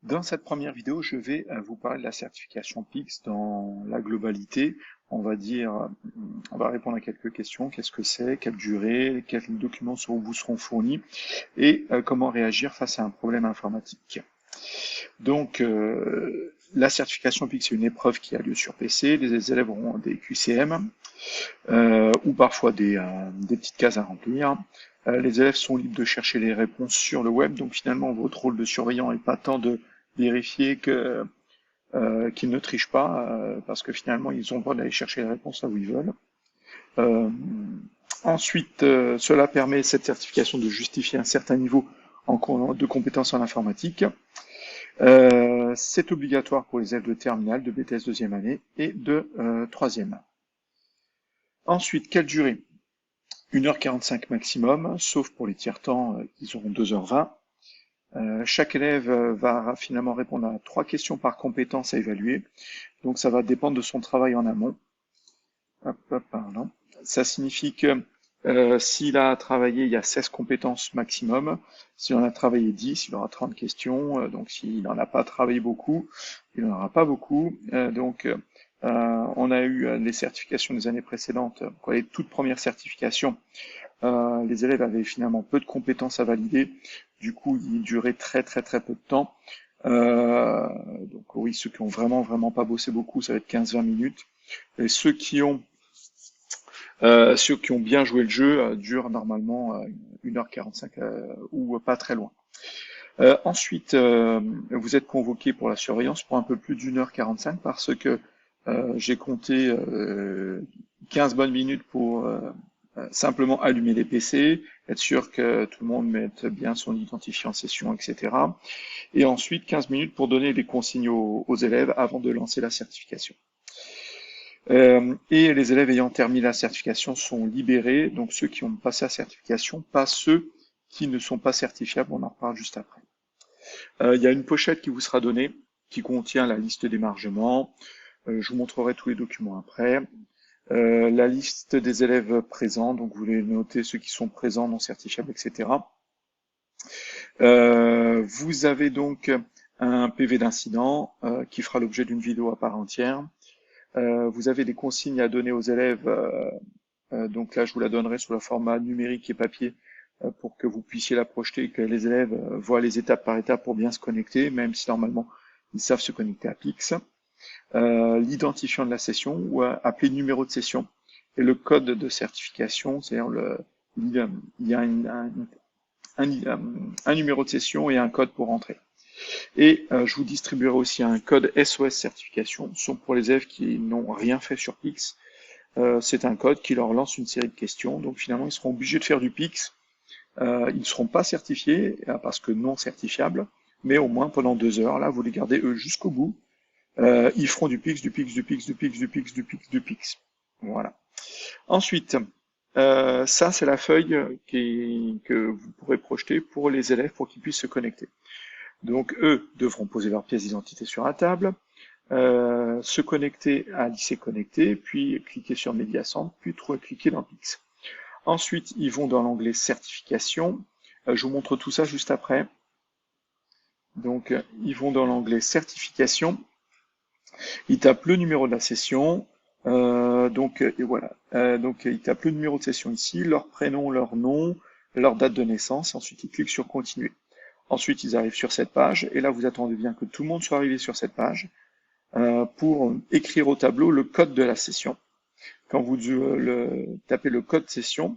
Dans cette première vidéo, je vais vous parler de la certification PIX dans la globalité. On va dire, on va répondre à quelques questions. Qu'est-ce que c'est? Quelle durée? Quels documents vous seront fournis? Et comment réagir face à un problème informatique. Donc, la certification PIX, c'est une épreuve qui a lieu sur PC. Les élèves auront des QCM ou parfois des petites cases à remplir. Les élèves sont libres de chercher les réponses sur le web. Donc, finalement, votre rôle de surveillant n'est pas tant de vérifier qu'ils ne trichent pas, parce que finalement ils ont le droit d'aller chercher les réponses là où ils veulent. Euh, Ensuite, cela permet cette certification de justifier un certain niveau de compétences en informatique. C'est obligatoire pour les élèves de terminale, de BTS deuxième année et de troisième. Ensuite, quelle durée? 1h45 maximum, sauf pour les tiers-temps, ils auront 2h20. Chaque élève va finalement répondre à 3 questions par compétence à évaluer. Donc ça va dépendre de son travail en amont. Pardon. Ça signifie que s'il a travaillé, il y a 16 compétences maximum. S'il en a travaillé 10, il aura 30 questions. Donc s'il n'en a pas travaillé beaucoup, il n'en aura pas beaucoup. On a eu les certifications des années précédentes, les toutes premières certifications. Les élèves avaient finalement peu de compétences à valider. Du coup, il durait très peu de temps. Donc oui, ceux qui ont vraiment pas bossé beaucoup, ça va être 15-20 minutes. Et ceux qui ont bien joué le jeu durent normalement 1h45 ou pas très loin. Ensuite, vous êtes convoqué pour la surveillance pour un peu plus d'1h45 parce que j'ai compté 15 bonnes minutes pour simplement allumer les PC, être sûr que tout le monde mette bien son identifiant en session, etc. Et ensuite 15 minutes pour donner les consignes aux élèves avant de lancer la certification. Et les élèves ayant terminé la certification sont libérés, donc ceux qui ont passé la certification, pas ceux qui ne sont pas certifiables, on en reparle juste après. Il y a une pochette qui vous sera donnée, qui contient la liste d'émargement, je vous montrerai tous les documents après. La liste des élèves présents, donc vous voulez noter ceux qui sont présents, non certifiables, etc. Vous avez donc un PV d'incident qui fera l'objet d'une vidéo à part entière. Vous avez des consignes à donner aux élèves, donc là je vous la donnerai sous la format numérique et papier pour que vous puissiez la projeter et que les élèves voient les étapes par étape pour bien se connecter, même si normalement ils savent se connecter à Pix. L'identifiant de la session, ou appelé numéro de session, et le code de certification, c'est-à-dire il y a un numéro de session et un code pour entrer. Et je vous distribuerai aussi un code SOS certification, sont pour les élèves qui n'ont rien fait sur Pix. C'est un code qui leur lance une série de questions, donc finalement ils seront obligés de faire du Pix. Ils ne seront pas certifiés, parce que non certifiables, mais au moins pendant 2 heures, là vous les gardez eux jusqu'au bout. Ils feront du Pix, du Pix, du Pix, du Pix, du Pix, du Pix, du Pix. Voilà. Ensuite, ça c'est la feuille que vous pourrez projeter pour les élèves pour qu'ils puissent se connecter. Donc eux devront poser leur pièce d'identité sur la table, se connecter à lycée connecté, puis cliquer sur Mediacentre, puis cliquer dans Pix. Ensuite, ils vont dans l'onglet certification. Je vous montre tout ça juste après. Donc, ils vont dans l'onglet certification. Ils tapent le numéro de la session. Et voilà. Donc, ils tapent le numéro de session ici, leur prénom, leur nom, leur date de naissance. Ensuite, ils cliquent sur continuer. Ensuite, ils arrivent sur cette page. Et là, vous attendez bien que tout le monde soit arrivé sur cette page pour écrire au tableau le code de la session. Quand vous tapez le code session,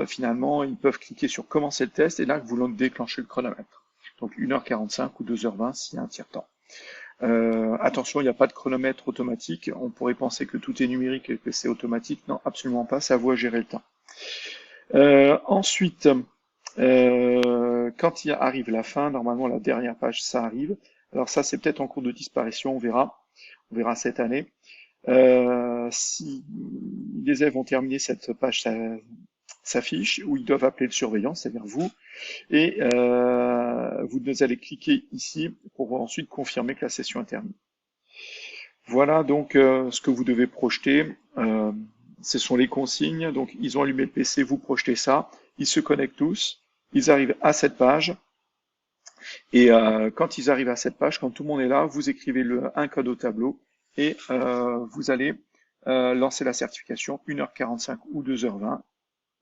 finalement, ils peuvent cliquer sur commencer le test et là, vous déclenchez le chronomètre. Donc 1h45 ou 2h20 s'il y a un tiers-temps. Attention, il n'y a pas de chronomètre automatique. On pourrait penser que tout est numérique et que c'est automatique. Non, absolument pas. C'est à vous à gérer le temps. Ensuite, quand il arrive la fin, normalement la dernière page, ça arrive. Alors ça, c'est peut-être en cours de disparition, on verra. On verra cette année. Si les élèves ont terminé cette page, s'affiche, où ils doivent appeler le surveillant, c'est-à-dire vous, et vous allez cliquer ici pour ensuite confirmer que la session est terminée. Voilà donc ce que vous devez projeter. Ce sont les consignes. Donc ils ont allumé le PC, vous projetez ça. Ils se connectent tous. Ils arrivent à cette page. Et quand ils arrivent à cette page, quand tout le monde est là, vous écrivez un code au tableau et vous allez lancer la certification 1h45 ou 2h20.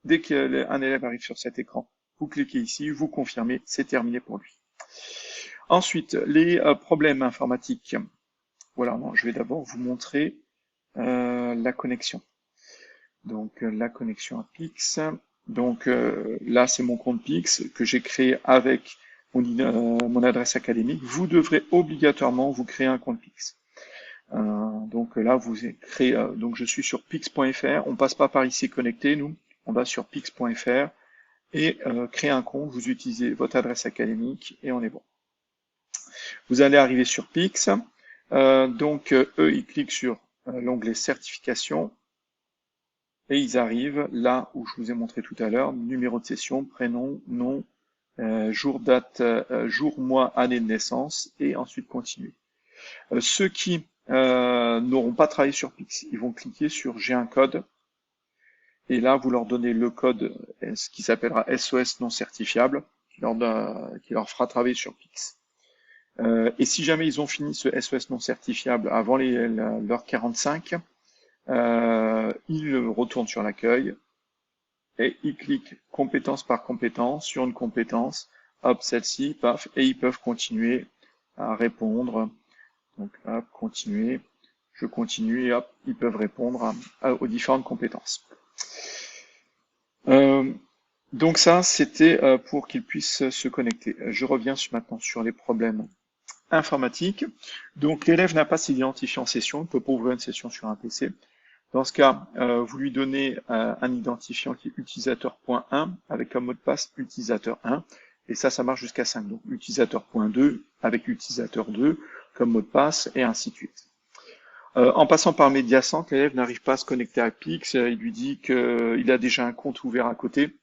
Dès qu'un élève arrive sur cet écran, vous cliquez ici, vous confirmez, c'est terminé pour lui. Ensuite, les problèmes informatiques. Voilà, je vais d'abord vous montrer la connexion. Donc la connexion à Pix. Donc là, c'est mon compte Pix que j'ai créé avec mon adresse académique. Vous devrez obligatoirement vous créer un compte Pix. Donc là, vous créez. Donc je suis sur pix.fr. On passe pas par ici connecté, nous. On va sur pix.fr et créer un compte. Vous utilisez votre adresse académique et on est bon. Vous allez arriver sur Pix. Donc eux, ils cliquent sur l'onglet certification. Et ils arrivent là où je vous ai montré tout à l'heure, numéro de session, prénom, nom, jour, date, jour, mois, année de naissance, et ensuite continuer. Ceux qui n'auront pas travaillé sur Pix, ils vont cliquer sur j'ai un code, et là vous leur donnez le code, ce qui s'appellera SOS non certifiable, qui leur fera travailler sur Pix. Et si jamais ils ont fini ce SOS non certifiable avant l'heure 45, ils retournent sur l'accueil et ils cliquent compétence par compétence sur une compétence, hop, celle-ci, paf, et ils peuvent continuer à répondre. Donc, hop, continuer, je continue et hop, ils peuvent répondre aux différentes compétences. Donc ça, c'était pour qu'ils puissent se connecter. Je reviens maintenant sur les problèmes informatiques. Donc l'élève n'a pas s'identifier en session, il ne peut pas ouvrir une session sur un PC. Dans ce cas, vous lui donnez un identifiant qui est utilisateur.1 avec comme mot de passe utilisateur1. Et ça marche jusqu'à 5. Donc utilisateur.2 avec utilisateur2 comme mot de passe et ainsi de suite. En passant par Mediacent, l'élève n'arrive pas à se connecter à Pix. Il lui dit qu'il a déjà un compte ouvert à côté.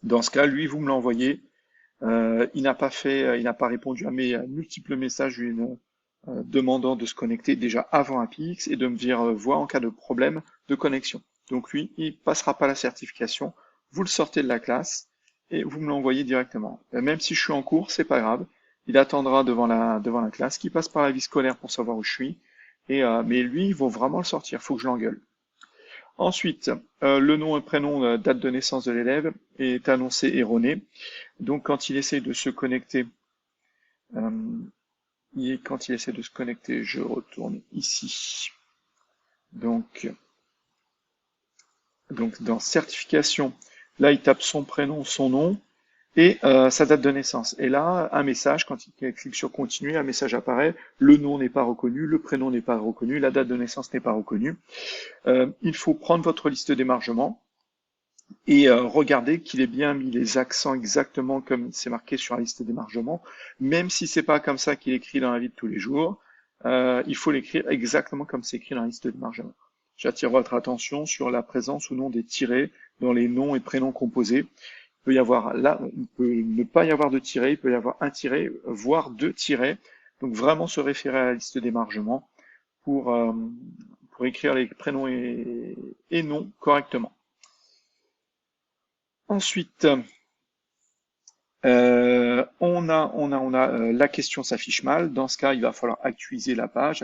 Dans ce cas, lui, vous me l'envoyez. Il n'a pas répondu à mes multiples messages demandant de se connecter déjà avant Pix et de me dire voir en cas de problème de connexion. Donc lui, il passera pas la certification, vous le sortez de la classe et vous me l'envoyez directement. Même si je suis en cours, c'est pas grave, il attendra devant la classe, qui passe par la vie scolaire pour savoir où je suis, mais lui, il faut vraiment le sortir, faut que je l'engueule. Ensuite, le nom et prénom, date de naissance de l'élève est annoncé erroné. Donc quand il essaie de se connecter, je retourne ici. Donc dans certification, là il tape son prénom, son nom et sa date de naissance. Et là, un message, quand il clique sur continuer, un message apparaît, le nom n'est pas reconnu, le prénom n'est pas reconnu, la date de naissance n'est pas reconnue. Il faut prendre votre liste d'émargement et regardez qu'il ait bien mis les accents exactement comme c'est marqué sur la liste d'émargement, même si c'est pas comme ça qu'il écrit dans la vie de tous les jours, il faut l'écrire exactement comme c'est écrit dans la liste d'émargement. J'attire votre attention sur la présence ou non des tirets dans les noms et prénoms composés. Il peut y avoir là, il peut ne pas y avoir de tiret, il peut y avoir un tiret, voire deux tirets. Donc vraiment se référer à la liste d'émargement pour écrire les prénoms et noms correctement. Ensuite, on a la question s'affiche mal. Dans ce cas, il va falloir actualiser la page.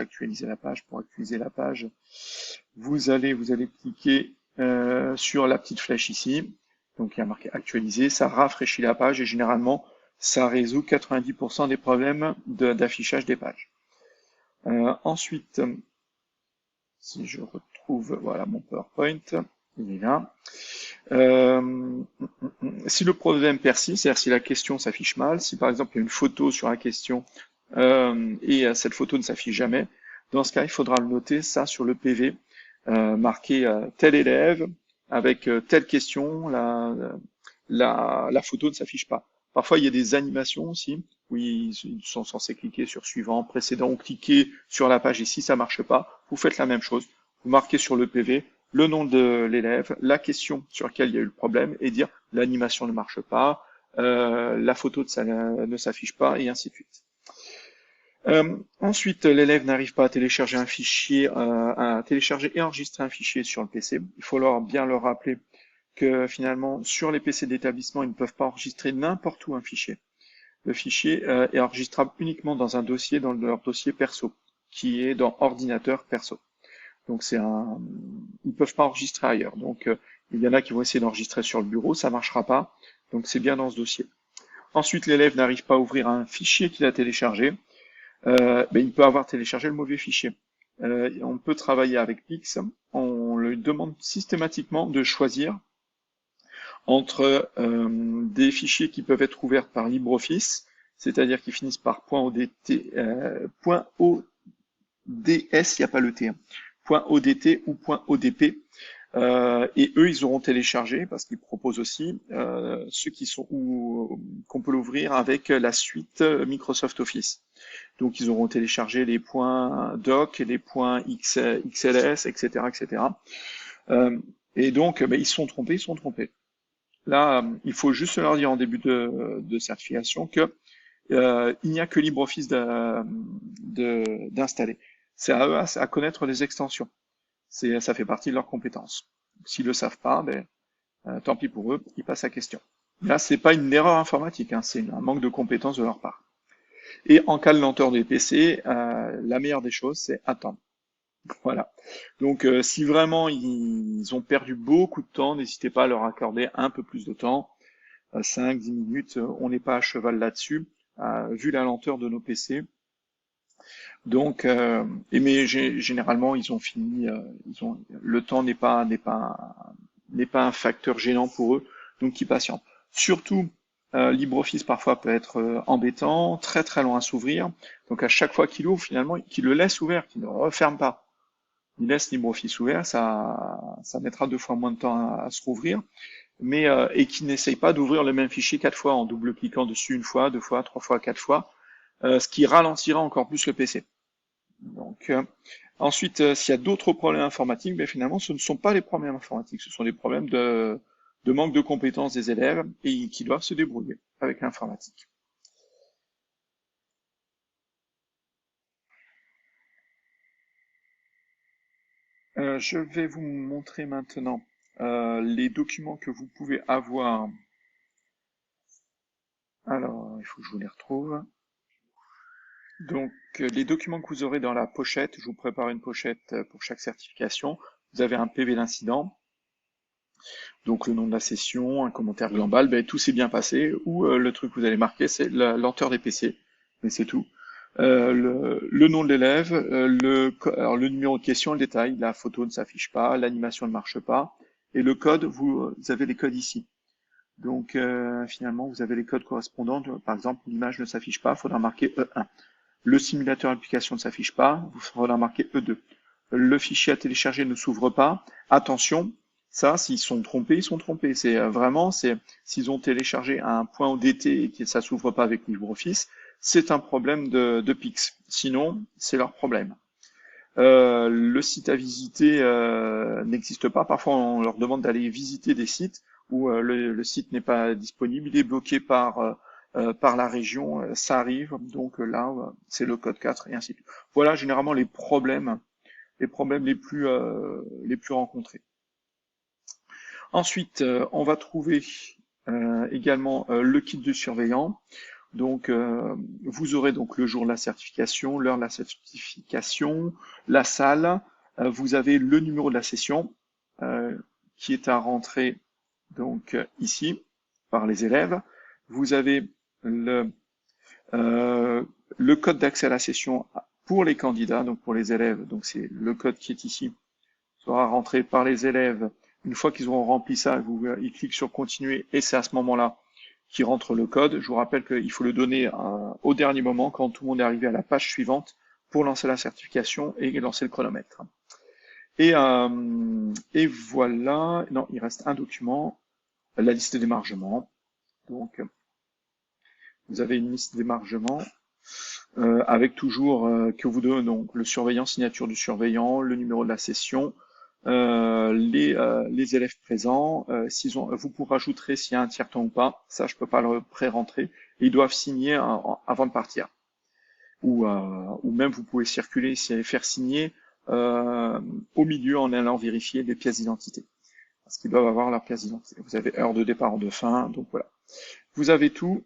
Pour actualiser la page, vous allez cliquer sur la petite flèche ici. Donc il y a marqué actualiser, ça rafraîchit la page et généralement ça résout 90% des problèmes d'affichage des pages. Ensuite, si je retrouve voilà mon PowerPoint, il est là. Si le problème persiste, c'est-à-dire si la question s'affiche mal, si par exemple il y a une photo sur la question et cette photo ne s'affiche jamais, dans ce cas il faudra le noter ça sur le PV, marquer tel élève avec telle question, la photo ne s'affiche pas. Parfois il y a des animations aussi où ils sont censés cliquer sur suivant, précédent ou cliquer sur la page et si ça marche pas, vous faites la même chose, vous marquez sur le PV le nom de l'élève, la question sur laquelle il y a eu le problème et dire l'animation ne marche pas, la photo de ça ne s'affiche pas et ainsi de suite. Ensuite, l'élève n'arrive pas à télécharger un fichier, à télécharger et enregistrer un fichier sur le PC. Il faut bien leur rappeler que finalement, sur les PC d'établissement, ils ne peuvent pas enregistrer n'importe où un fichier. le fichier est enregistrable uniquement dans un dossier, dans leur dossier perso, qui est dans ordinateur perso. Donc ils peuvent pas enregistrer ailleurs. Donc il y en a qui vont essayer d'enregistrer sur le bureau, ça marchera pas. Donc c'est bien dans ce dossier. Ensuite, l'élève n'arrive pas à ouvrir un fichier qu'il a téléchargé. Il peut avoir téléchargé le mauvais fichier. On peut travailler avec Pix. On lui demande systématiquement de choisir entre des fichiers qui peuvent être ouverts par LibreOffice, c'est-à-dire qui finissent par .odt, .ods, il n'y a pas le T, hein, .odt ou .odp. Et eux, ils auront téléchargé, parce qu'ils proposent aussi ceux qui sont qu'on peut l'ouvrir avec la suite Microsoft Office. Donc, ils auront téléchargé les .doc, les .xls, etc., etc. Et donc, ils se sont trompés. Là, il faut juste leur dire en début de certification que il n'y a que LibreOffice d'installer. C'est à eux à connaître les extensions. Ça fait partie de leurs compétences. S'ils le savent pas, tant pis pour eux, ils passent à question. Là, c'est pas une erreur informatique, hein, c'est un manque de compétences de leur part. Et en cas de lenteur des PC, la meilleure des choses, c'est attendre. Voilà. Donc, si vraiment ils ont perdu beaucoup de temps, n'hésitez pas à leur accorder un peu plus de temps, 5-10 minutes. On n'est pas à cheval là-dessus, vu la lenteur de nos PC. Donc, mais généralement, ils ont fini. Le temps n'est pas un facteur gênant pour eux, donc ils patientent. Surtout, LibreOffice parfois peut être embêtant, très très long à s'ouvrir. Donc à chaque fois qu'il ouvre, finalement, qu'il le laisse ouvert, qu'il ne referme pas. Il laisse LibreOffice ouvert, ça mettra 2 fois moins de temps à se rouvrir, mais et qu'il n'essaye pas d'ouvrir le même fichier 4 fois en double-cliquant dessus 1 fois, 2 fois, 3 fois, 4 fois, ce qui ralentira encore plus le PC. Donc ensuite, s'il y a d'autres problèmes informatiques, finalement, ce ne sont pas les problèmes informatiques, ce sont des problèmes de manque de compétences des élèves et qui doivent se débrouiller avec l'informatique. Je vais vous montrer maintenant les documents que vous pouvez avoir. Alors, il faut que je vous les retrouve. Donc, les documents que vous aurez dans la pochette, je vous prépare une pochette pour chaque certification. Vous avez un PV d'incident, donc le nom de la session, un commentaire global, tout s'est bien passé, ou le truc que vous allez marquer, c'est la lenteur des PC, mais c'est tout. Le nom de l'élève, alors le numéro de question, le détail, la photo ne s'affiche pas, l'animation ne marche pas, et le code, vous avez les codes ici. Donc finalement, vous avez les codes correspondants. Par exemple, l'image ne s'affiche pas, il faudra marquer E1. Le simulateur application ne s'affiche pas, il faudra marquer E2. Le fichier à télécharger ne s'ouvre pas. Attention, ça, s'ils sont trompés, ils sont trompés. C'est vraiment, s'ils ont téléchargé un .odt et que ça s'ouvre pas avec LibreOffice, c'est un problème de Pix. Sinon, c'est leur problème. Le site à visiter n'existe pas. Parfois, on leur demande d'aller visiter des sites où le site n'est pas disponible, il est bloqué par la région, ça arrive, donc là, c'est le code 4 et ainsi de suite. Voilà généralement les problèmes les plus rencontrés. Ensuite, on va trouver également le kit de surveillant. Donc, vous aurez donc le jour de la certification, l'heure de la certification, la salle. Vous avez le numéro de la session qui est à rentrer donc ici par les élèves. Vous avez le code d'accès à la session pour les candidats, donc pour les élèves. Donc c'est le code qui est ici, sera rentré par les élèves. Une fois qu'ils auront rempli ça, ils cliquent sur continuer et c'est à ce moment-là qui rentre le code. Je vous rappelle qu'il faut le donner au dernier moment quand tout le monde est arrivé à la page suivante pour lancer la certification et lancer le chronomètre. Et voilà, non, il reste un document, la liste d'émargement. Donc, vous avez une liste d'émargement avec toujours que vous donnez donc le surveillant, signature du surveillant, le numéro de la session, les élèves présents, vous pourrez rajouter s'il y a un tiers-temps ou pas, ça je peux pas le pré-rentrer, ils doivent signer avant de partir. Ou même vous pouvez circuler, faire signer au milieu en allant vérifier les pièces d'identité. Parce qu'ils doivent avoir leur pièce d'identité. Vous avez heure de départ, heure de fin, donc voilà. Vous avez tout,